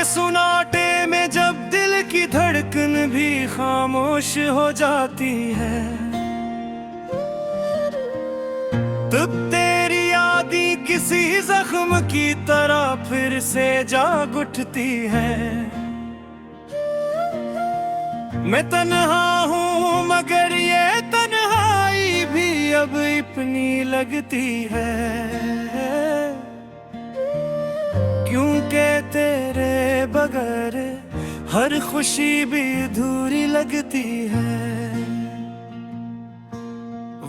के सुनाटे में जब दिल की धड़कन भी खामोश हो जाती है, तब तेरी यादी किसी जख्म की तरह फिर से जाग उठती है। मैं तन्हा हूँ मगर ये तन्हाई भी अब अपनी लगती है, क्योंकि तेरे बगैर हर खुशी भी अधूरी लगती है।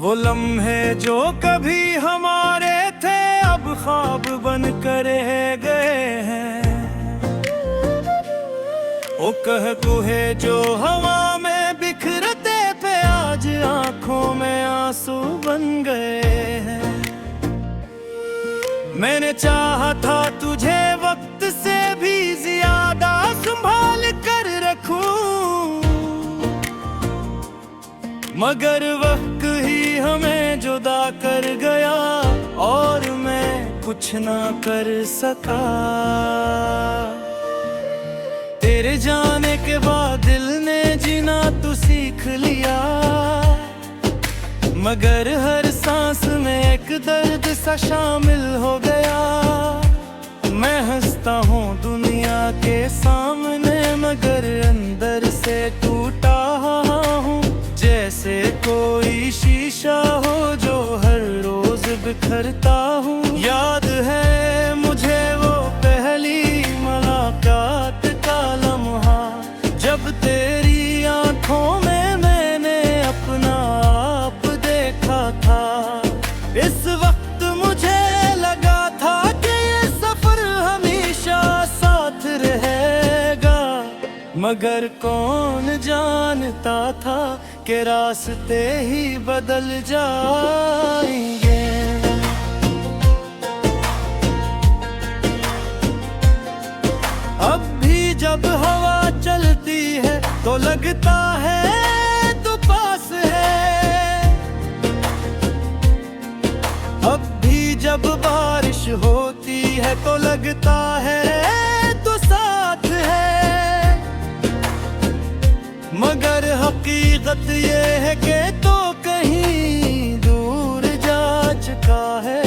वो लम्हे जो कभी हमारे थे अब ख्वाब बन कर रह गए हैं। वो कहकुहे जो हवा में बिखरते पे आज आंखों में आंसू बन गए हैं। मैंने चाहा था तुझे वक्त से भी ज्यादा संभाल कर रखूं, मगर वक्त ही हमें जुदा कर गया और मैं कुछ ना कर सका। तेरे जाने के बाद दिल ने जीना तो सीख लिया, मगर हर सांस में एक दर्द सा शामिल हो गया। मैं हंसता हूँ दुनिया के सामने मगर अंदर से टूटा हूँ, जैसे कोई शीशा हो जो हर रोज बिखरता हूँ। याद है मुझे वो पहली मुलाकात का लम्हा, जब तेरी आंखों में मैंने अपना आप देखा था। इस वक्त मुझे लगा था कि ये सफर हमेशा साथ रहेगा, मगर कौन जानता था कि रास्ते ही बदल जाएंगे। अब भी जब हवा चलती है तो लगता है तू पास है, अब भी जब बारिश होती है तो लगता है तू साथ है, मगर हकीकत ये है कि तो कहीं दूर जा चुका है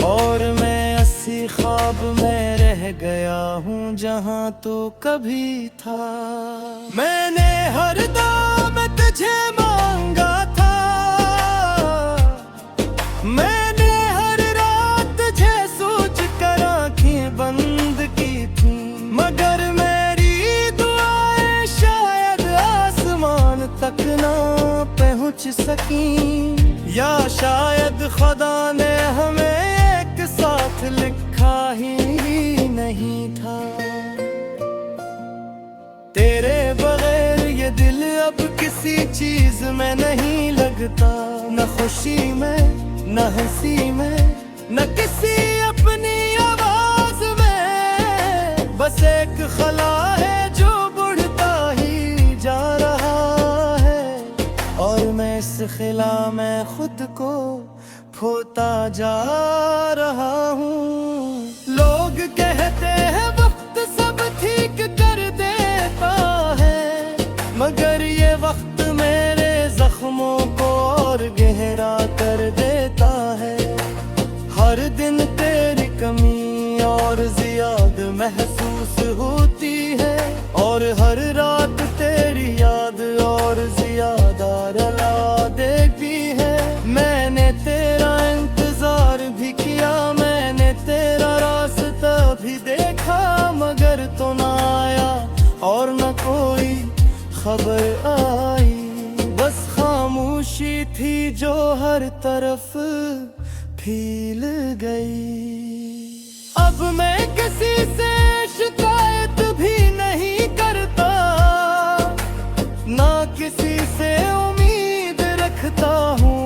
और मैं ऐसी ख्वाब में रह गया हूँ जहाँ तो कभी था। मैंने हर दम तुझे मांगा था, मैंने हर रात तुझे सोच कर आँखें बंद की थी, मगर मेरी दुआएं शायद आसमान तक ना पहुँच सकी, या शायद खुदा ने हमें एक साथ लिखा ही नहीं था। तेरे बगैर ये दिल अब किसी चीज में नहीं लगता, न खुशी में न हंसी में न किसी अपनी आवाज में, बस एक खला है जो बढ़ता ही जा रहा है और मैं इस खिला में खुद को खोता जा रहा हूँ। लोग कहते हैं वक्त सब ठीक कर देता है, मगर ये वक्त मेरे जख्मों को और गहरा कर देता है। हर दिन तेरी कमी और ज्यादा महसूस होती है और हर रात तेरी याद और ज्यादा रुला देती है। मैंने तेरा इंतजार भी किया, मैंने तेरा रास्ता भी देखा, मगर तो ना आया और न कोई खबर आई, बस खामोशी थी जो हर तरफ फैल गई। अब मैं किसी से शिकायत भी नहीं करता, ना किसी से उम्मीद रखता हूँ,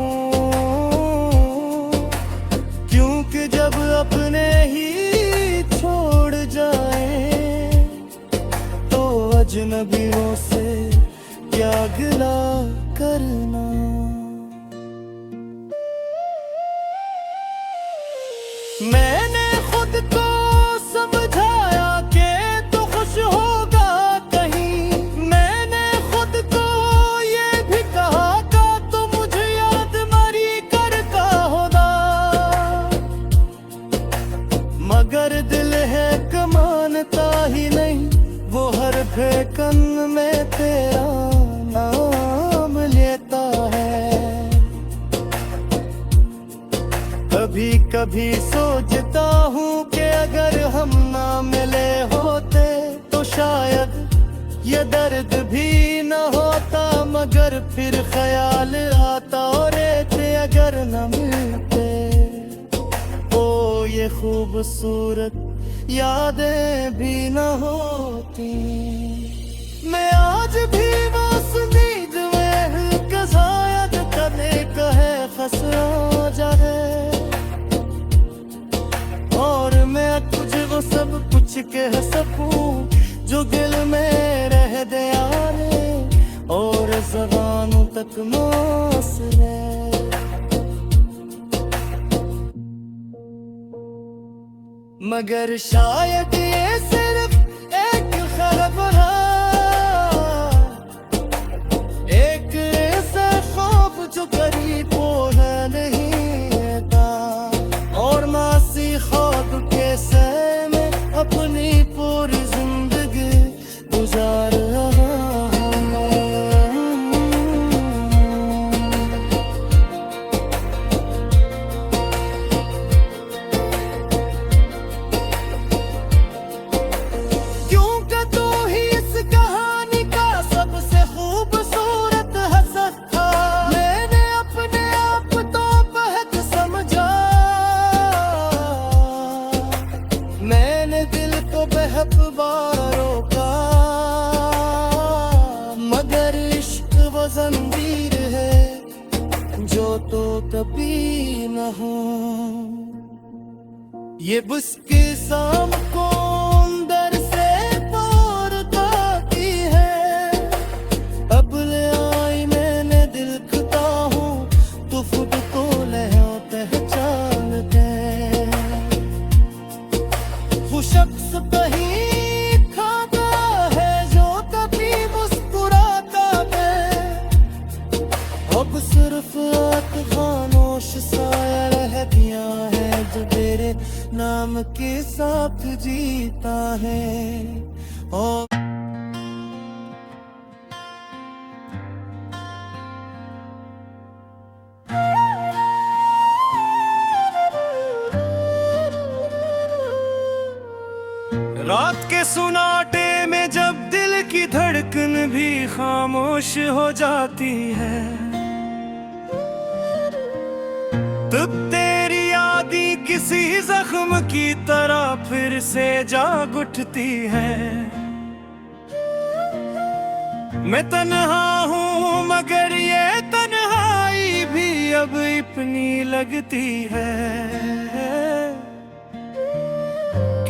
क्योंकि जब अपने ही छोड़ जाए तो अजनबियों से क्या गिला करना। मैंने खुद को समझाया कि धड़कन में तेरा नाम लेता है। कभी कभी सोचता हूँ कि अगर हम ना मिले होते तो शायद ये दर्द भी न होता, मगर फिर ख्याल आता और थे अगर न मिलते तो ये खूबसूरत यादें भी न होती। मैं आज भी बस नींद में कज़ायद कदे कहे खसरा जाए, और मैं तुझे वो सब कुछ कह सकूं जो दिल में रह दे यारे, और ज़बानों तक मौसले। मगर शायद ये सिर्फ एक ख्वाब है, एक ऐसा ख्वाब जो करीब है नहीं था, और मासी ख्वाब के सह में अपनी पूरी जिंदगी गुजार रहा हूं। क्योंकि तू ही इस कहानी का सबसे खूबसूरत हसद था। मैंने अपने आप तो बहुत समझा, मैंने दिल को बहुत बार रोका, मगर इश्क वो ज़ंजीर है जो तो कभी न हो। ये बुस्के शाम को अंदर से पार करती है, अब ले आई मैंने दिल खुदा हूँ तो खुद को ले पहचानते। वो शख्स कहीं खाता है जो कभी मुस्कुराता है, अब सिर्फ खामोश साया रह गया है जो तेरे नाम के साथ जीता है। और रात के सुनाटे में जब दिल की धड़कन भी खामोश हो जाती है, तब तेरी यादी किसी जख्म की तरह फिर से जाग उठती है। मैं तन्हा हूँ मगर ये तन्हाई भी अब इतनी लगती है,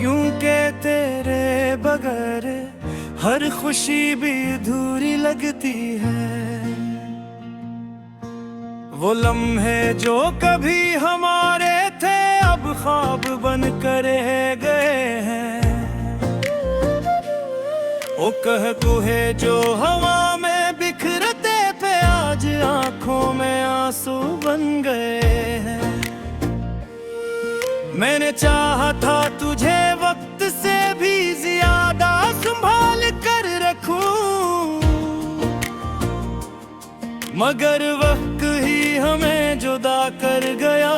क्योंकि तेरे बगैर हर खुशी भी अधूरी लगती है। वो लम्हे जो कभी हमारे थे अब ख्वाब बन कर गए हैं, वो कह कुहे जो हवा में बिखरते थे आज आंखों में आंसू बन गए हैं। मैंने चाहा था तुझे वक्त से भी ज्यादा संभाल कर रखूं, मगर वक्त ही हमें जुदा कर गया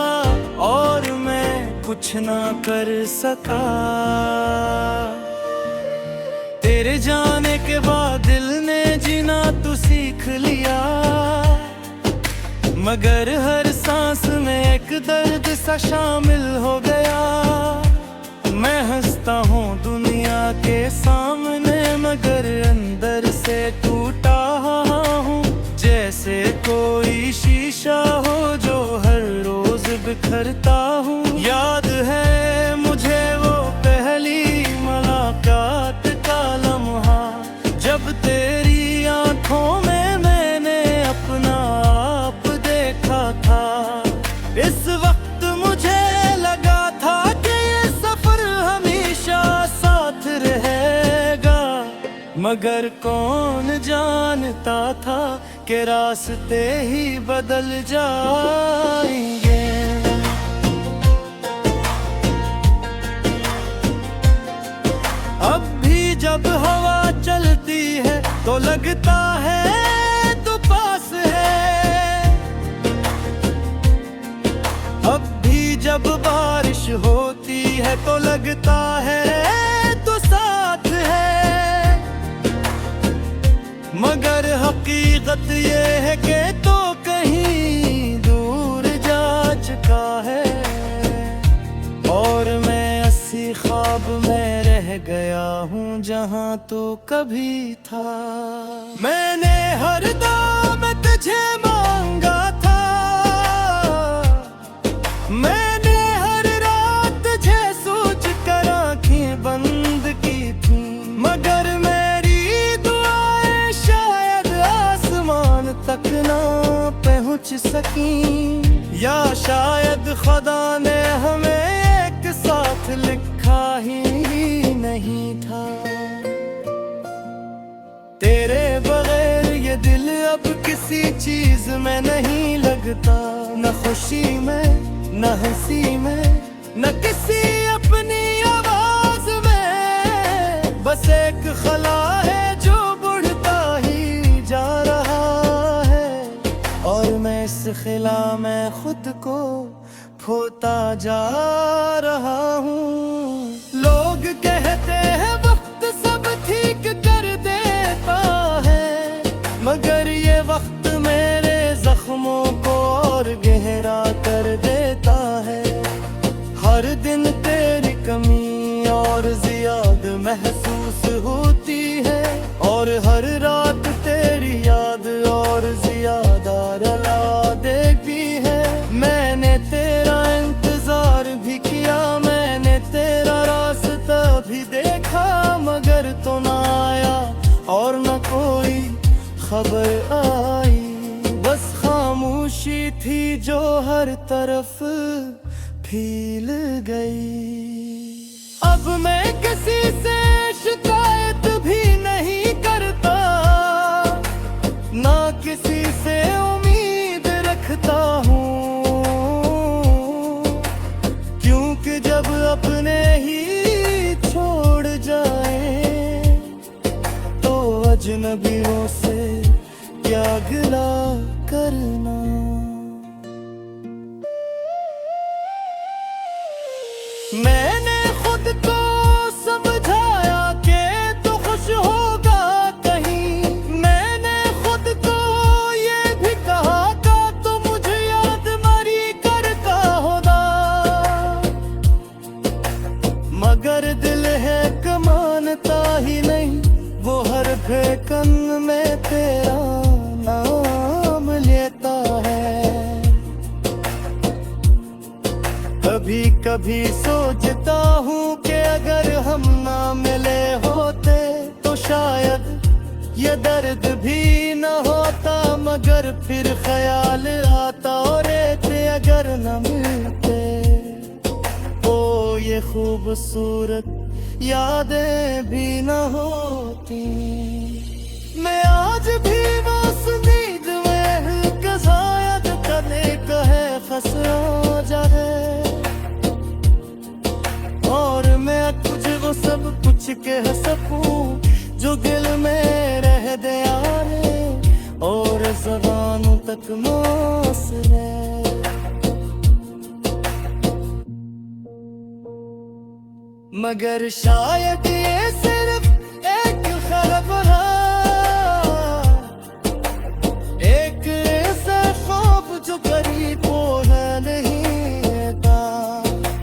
और मैं कुछ ना कर सका। तेरे जाने के बाद दिल ने जीना तो सीख लिया, मगर हर सांस में एक दर्द सा शामिल हो गया। मैं हंसता हूँ दुनिया के सामने मगर अंदर से टूटा हूँ, जैसे कोई शीशा हो जो हर रोज बिखरता हूँ। याद है मुझे वो पहली मुलाकात का लम्हा, जब तेरी आंखों में मैंने अपना आप देखा था। इस वक्त मुझे लगा था कि ये सफर हमेशा साथ रहेगा, मगर कौन जानता था कि रास्ते ही बदल जाएंगे। अब भी जब हवा चलती तो लगता है तू पास है। अब भी जब बारिश होती है तो लगता है तू साथ है, मगर हकीकत ये है कि तो कहीं दूर जा चुका है। और मैं अस्सी ख्वाब में रह गया हूँ जहाँ तो कभी था। मैंने हर दम तुझे मांगा था, मैंने हर रात तुझे सोच कर आँखें बंद की थी, मगर मेरी दुआएं शायद आसमान तक ना पहुँच सकी, या शायद खुदा ने हमें एक साथ लिखा ही नहीं था। तेरे बगैर ये दिल अब किसी चीज में नहीं लगता, न खुशी में न हंसी में न किसी अपनी आवाज में। बस एक खला है जो बढ़ता ही जा रहा है, और मैं इस खिला में खुद को खोता जा रहा हूँ। लोग कहते हैं वक्त सब ठीक कर देता है, मगर ये वक्त मेरे जख्मों को और गहरा कर देता है। हर दिन तेरी कमी और ज्यादा महसूस होती है, और हर रात तेरी याद और ज्यादा रुला देती है। मैंने तेरा इंतजार भी किया, मैंने तेरा रास्ता भी देखा, मगर तो ना आया और न कोई खबर आई। बस खामोशी थी जो हर तरफ फैल गई। अब मैं किसी से शिकायत भी नहीं करता, ना किसी से उम्मीद रखता हूँ, क्योंकि जब अपने ही छोड़ जाए तो अजनबियों से क्या गिला करना। मैंने खुद को समझाया कि तू खुश होगा कहीं, मैंने खुद को ये भी कहा था तो मुझे याद मरी करता होगा, मगर दिल है कमानता ही नहीं, वो हर फेकन में तेरा नाम लेता है। कभी कभी सोचता हूँ कि अगर हम ना मिले होते तो शायद ये दर्द भी न होता, मगर फिर ख्याल आता और थे अगर न मिलते तो ये खूबसूरत यादें भी न होती। मैं आज भी बस नींद में कसायद कदे कहे खसरा जाए, और मैं तुझे वो सब कुछ कह सकूं जो दिल में रह दे यारे, और ज़बानों तक मौसले। मगर शायद ये सिर्फ एक ख्वाब रहा, एक ऐसा ख्वाब जो करीब है नहीं था,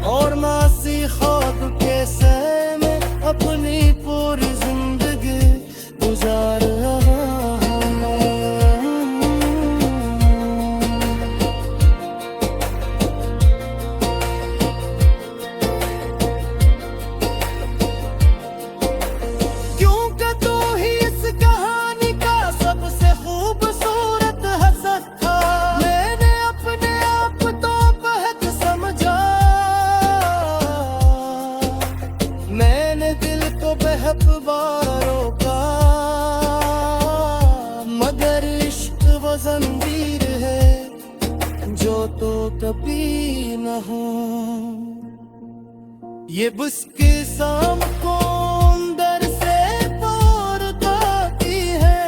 और नासी ख्वाब के सह में अपनी पूरी जिंदगी गुजार रहा हूं। क्योंकि तू ही इस कहानी का सबसे खूबसूरत हसद था। मैंने अपने आप तो बहुत समझा, मैंने दिल को बहुत बार रोका, मगर इश्क वो जंजीर है जो तो कभी न हो। ये बुस्के शाम को अंदर से पार खाती है,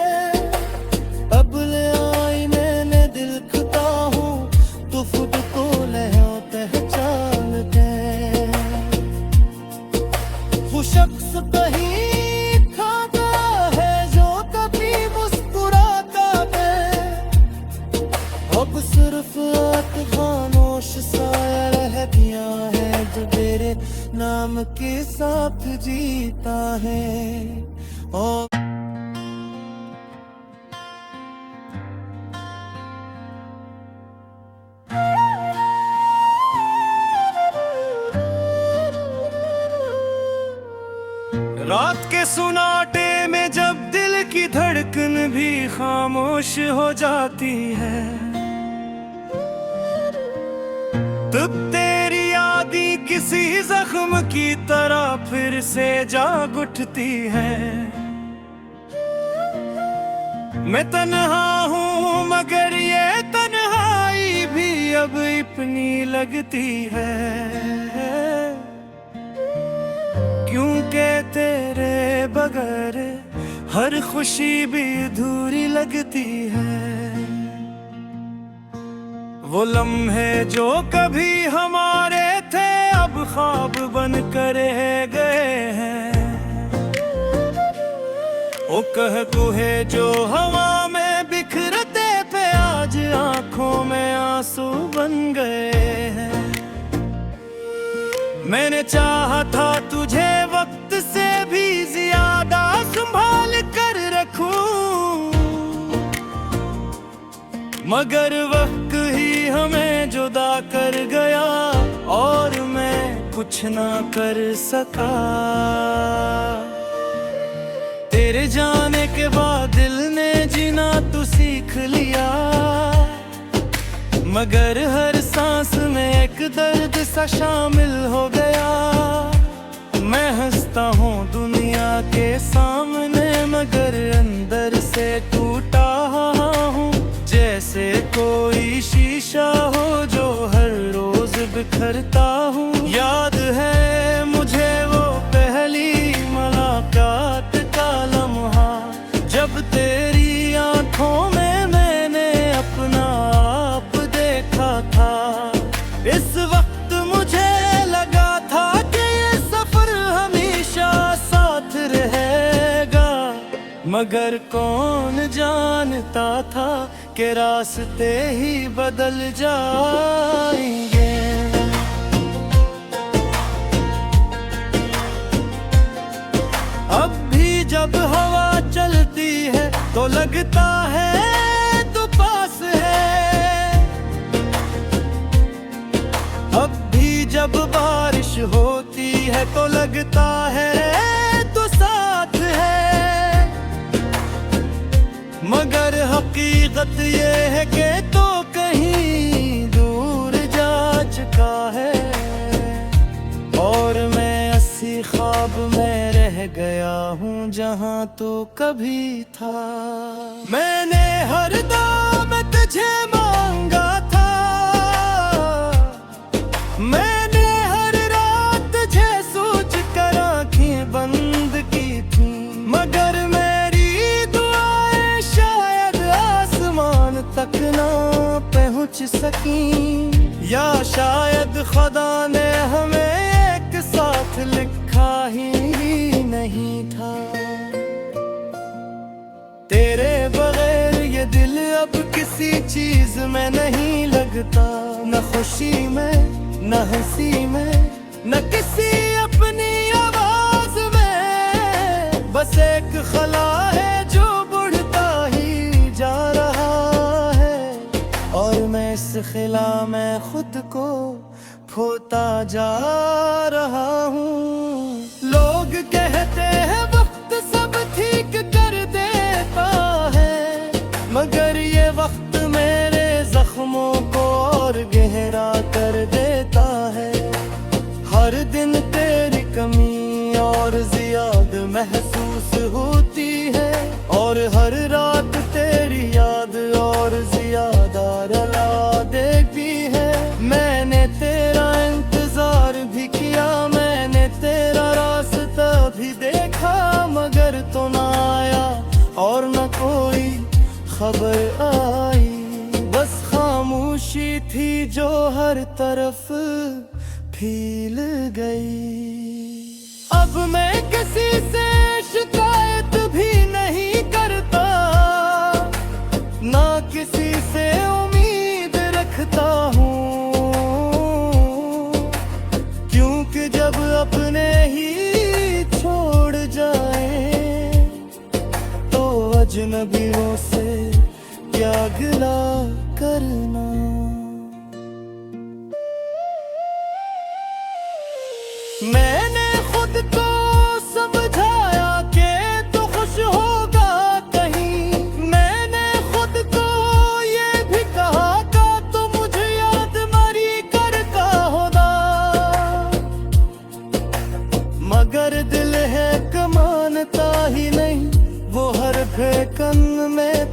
खामोश हो जाती है। तब तेरी यादी किसी जख्म की तरह फिर से जाग उठती है। मैं तन्हा हूँ मगर ये तन्हाई भी अब इतनी लगती है, क्योंकि तेरे बगैर हर खुशी भी अधूरी लगती है। वो लम्हे जो कभी हमारे थे अब ख्वाब बन कर रह गए हैं। वो कहकुहे जो हवा में बिखरते पे आज आंखों में आंसू बन गए हैं। मैंने चाहा था तुझे वक्त से भी ज्यादा संभाल कर रखूं, मगर वक्त ही हमें जुदा कर गया और मैं कुछ ना कर सका। तेरे जाने के बाद दिल ने जीना तो सीख लिया, मगर हर सांस में एक दर्द सा शामिल हो गया। मैं हंसता हूँ दुनिया के सामने मगर अंदर से टूटा हूँ, जैसे कोई शीशा हो जो हर रोज बिखरता हूँ। याद है मुझे वो पहली मुलाकात का लम्हा, जब तेरी आंखों में मैंने अपना आप देखा था। इस वक्त मुझे लगा था कि ये सफर हमेशा साथ रहेगा, मगर कौन जानता था कि रास्ते ही बदल जाएंगे। अब भी जब हवा चलती है तो लगता है तू पास है। अब भी जब बारिश होती है तो लगता है तू साथ है, मगर हकीकत ये है कि तो कहीं दूर जा चुका है और मैं ऐसी ख्वाब में रह गया हूँ जहाँ तो कभी था। मैंने हर दम तुझे मांगा था, मैंने हर रात तुझे सोच कर आँखें बंद की थी, मगर मेरी दुआएं शायद आसमान तक ना पहुँच सकी, या शायद खुदा ने हमें एक साथ लिखा ही नहीं था। तेरे बगैर ये दिल अब किसी चीज में नहीं लगता, न खुशी में न हंसी में न किसी अपनी आवाज में। बस एक खला है जो बढ़ता ही जा रहा है और मैं इस खिला में खुद को खोता जा रहा हूँ। लोग कहते हैं वक्त सब ठीक कर देता है, मगर ये वक्त मेरे जख्मों को और गहरा कर देता है। हर दिन तेरी कमी और ज्यादा महसूस होती है और हर रात तेरी याद और ज्यादा रुला देती है। मैंने तेरा इंतजार भी किया, मैंने तेरा रास्ता भी देखा, मगर तो ना आया और न कोई खबर आई। बस खामोशी थी जो हर तरफ फैल गई। अब मैं किसी से शिकायत भी नहीं करता, ना किसी से उम्मीद रखता हूँ, क्योंकि जब अपने ही छोड़ जाए तो अजनबियों से क्या गिला करना। मैंने खुद को समझाया कि तू खुश होगा कहीं, मैंने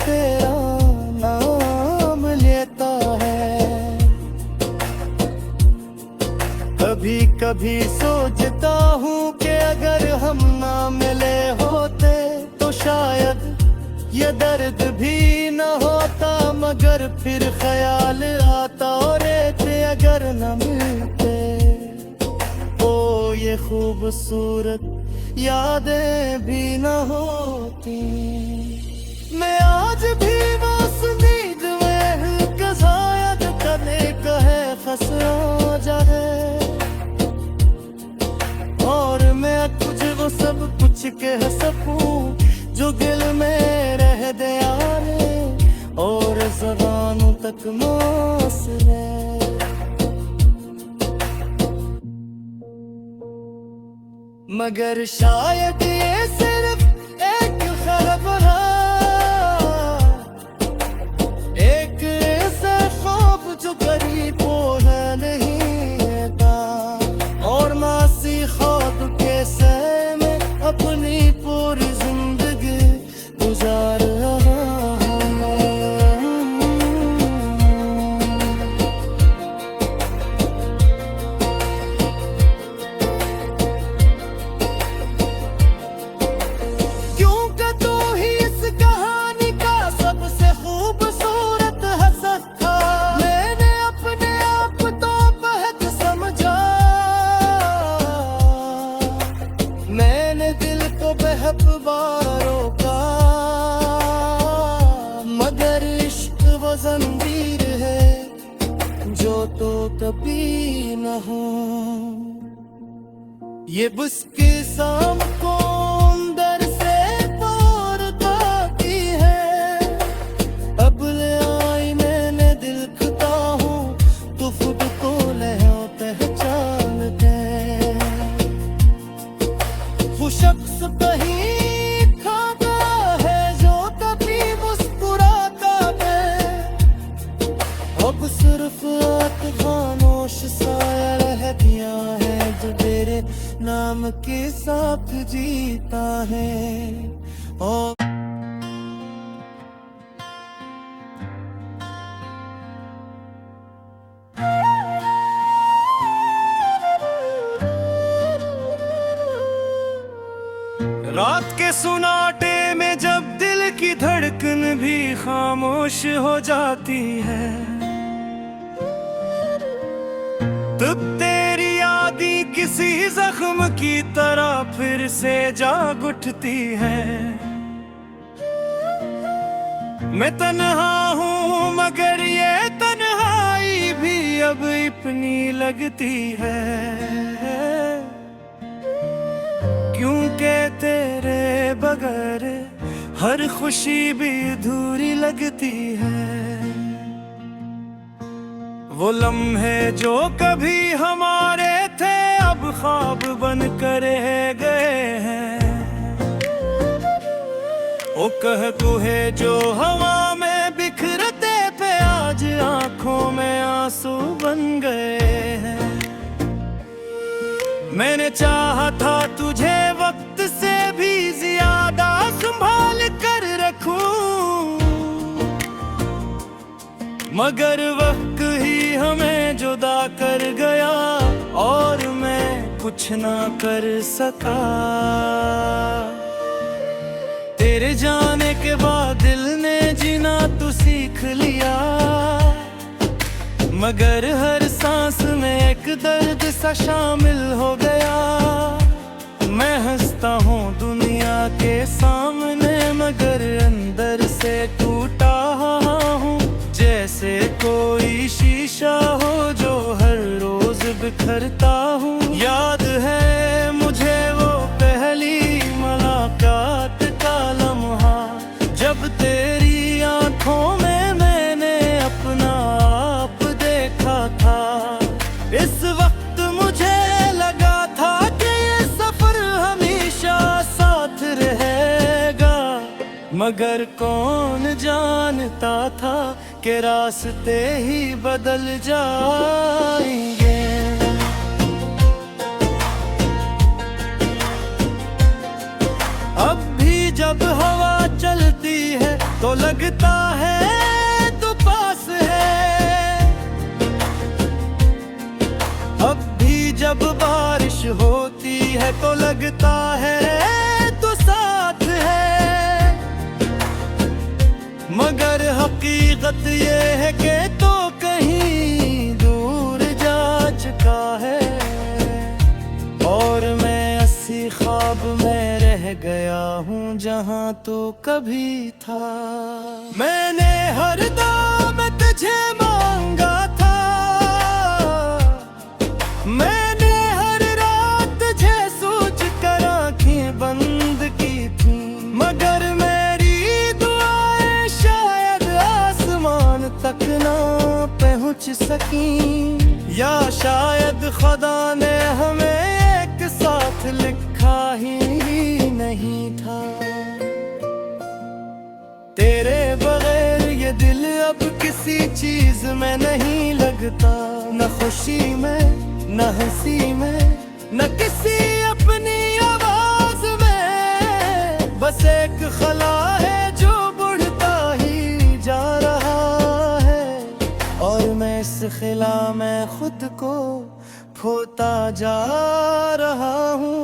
तेरा नाम लेता है। कभी कभी सोचता हूँ कि अगर हम ना मिले होते तो शायद ये दर्द भी न होता, मगर फिर ख्याल आता और थे अगर न मिलते तो ये खूबसूरत यादें भी न होती। मैं आज भी बस नींद में कज़ायद करने का है फंसा जाए, और मैं तुझे वो सब कुछ कह सकूं जो दिल में रह दे यारे, और ज़बानों तक मौसले। मगर शायद ये सिर्फ एक ख्वाब रहा, एक ऐसा ख्वाब जो करीब है नहीं था, और मासी ख्वाब के सह में अपनी पूरी जिंदगी गुजार रहा। क्योंकि तू ही इस कहानी का सबसे खूबसूरत हसद था। मैंने अपने आप तो बहुत समझा, मैंने दिल को बहुत बार रोका, मगर इश्क वो ज़ंजीर है जो तो कभी न हो। ये बुस्के शाम को अंदर से पार खाती है, अब ले आई मैंने दिल खुदा हूँ तो खुद को ले पहचानते। वो शख्स कहीं खाता है जो कभी मुस्कुराता है, अब सिर्फ खामोश साया रह गया है जो तेरे नाम के साथ जीता है। और रात के सुनाटे में जब दिल की धड़कन भी खामोश हो जाती है, तब तेरी यादी किसी जख्म की तरह फिर से जाग उठती है। मैं तन्हा हूँ मगर ये तन्हाई भी अब इतनी लगती है, क्योंकि तेरे बगैर हर खुशी भी अधूरी लगती है। वो लम्हे जो कभी हमारे थे अब ख्वाब बन कर रह गए हैं, वो कह कुहे जो हवा में बिखरते पे आज आंखों में आंसू बन गए हैं। मैंने चाहा था तुझे वक्त से भी ज्यादा संभाल कर रखूं, मगर वक्त ही हमें जुदा कर गया और मैं कुछ ना कर सका। तेरे जाने के बाद दिल ने जीना तो सीख लिया, मगर हर सांस में एक दर्द सा शामिल हो गया। मैं हंसता हूँ दुनिया के सामने मगर अंदर से टूटा हूँ, जैसे कोई शीशा हो जो हर रोज बिखरता हूँ। याद है मुझे वो पहली मुलाकात का लम्हा, जब तेरी आंखों में मैंने अपना आप देखा था। इस वक्त मुझे लगा था कि ये सफर हमेशा साथ रहेगा, मगर कौन जानता था कि रास्ते ही बदल जाएंगे। अब भी जब हवा चलती है तो लगता है तू पास है। अब भी जब बारिश होती है तो लगता है तू साथ है, मगर हकीकत ये है कि तो कहीं दूर जा चुका है। और मैं अस्सी ख्वाब में रह गया हूँ जहाँ तो कभी था। मैंने हर दम तुझे मांगा था, मैंने हर रात तुझे सोच कर आँखें बंद की थी, मगर मेरी दुआएं शायद आसमान तक ना पहुँच सकी। या शायद खुदा ने हमें एक साथ लिखा ही नहीं था। तेरे बगैर ये दिल अब किसी चीज में नहीं लगता, न खुशी में न हंसी में न किसी अपनी आवाज में। बस एक खला है जो बढ़ता ही जा रहा है, और मैं इस खिला में खुद को खोता जा रहा हूँ।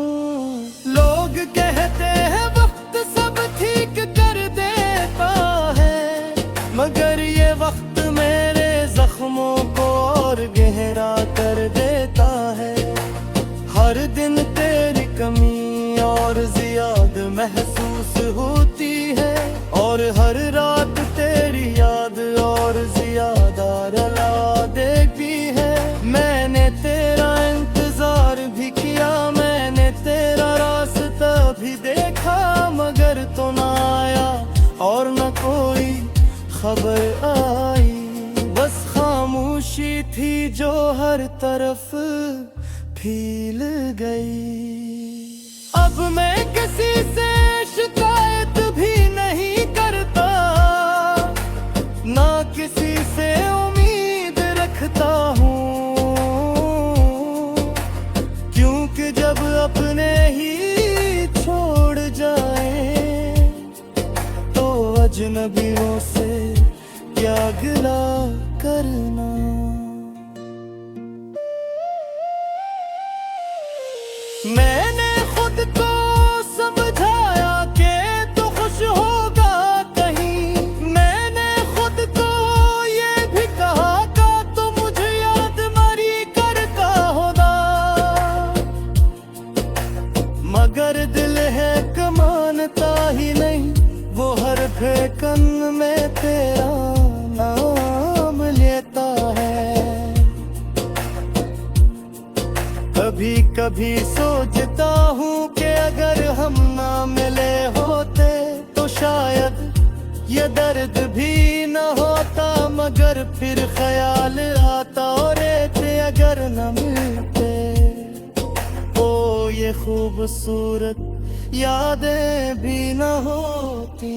लोग कहते हैं वक्त सब ठीक कर देता है, मगर ये वक्त मेरे जख्मों को और गहरा कर देता है। हर दिन तेरी कमी और ज्यादा महसूस होती है, और हर रात तेरी याद और ज्यादा रुला देती है। मैंने तेरा इंतजार भी किया, मैंने तेरा रास्ता भी देखा, मगर तो ना आया और न कोई खबर आई। बस खामोशी थी जो हर तरफ फैल गई। अब मैं किसी से शिकायत भी नहीं करता, ना किसी से उम्मीद रखता हूँ, क्योंकि जब अपने ही छोड़ जाए तो अजनबियों से क्या गिला करना। मैंने खुद को समझाया कि तू खुश होगा कहीं, मैंने खुद को ये भी कहा था तो मुझे याद मरी करता होगा, मगर दिल है कमानता ही नहीं, वो हर फेकन में तेरा नाम लेता है। कभी कभी सोचता हूँ कि अगर हम ना मिले होते तो शायद ये दर्द भी न होता, मगर फिर ख्याल आता और थे अगर न मिलते तो ये खूबसूरत यादें भी न होती।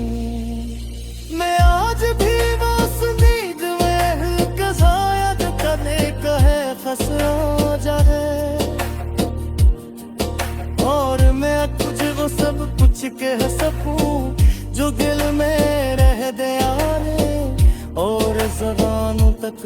मैं आज भी बस नींद में कसायद कने कहे खसरा जाए, और मैं तुझे वो सब कुछ कह सकूं जो दिल में रह दे यारे, और ज़बानों तक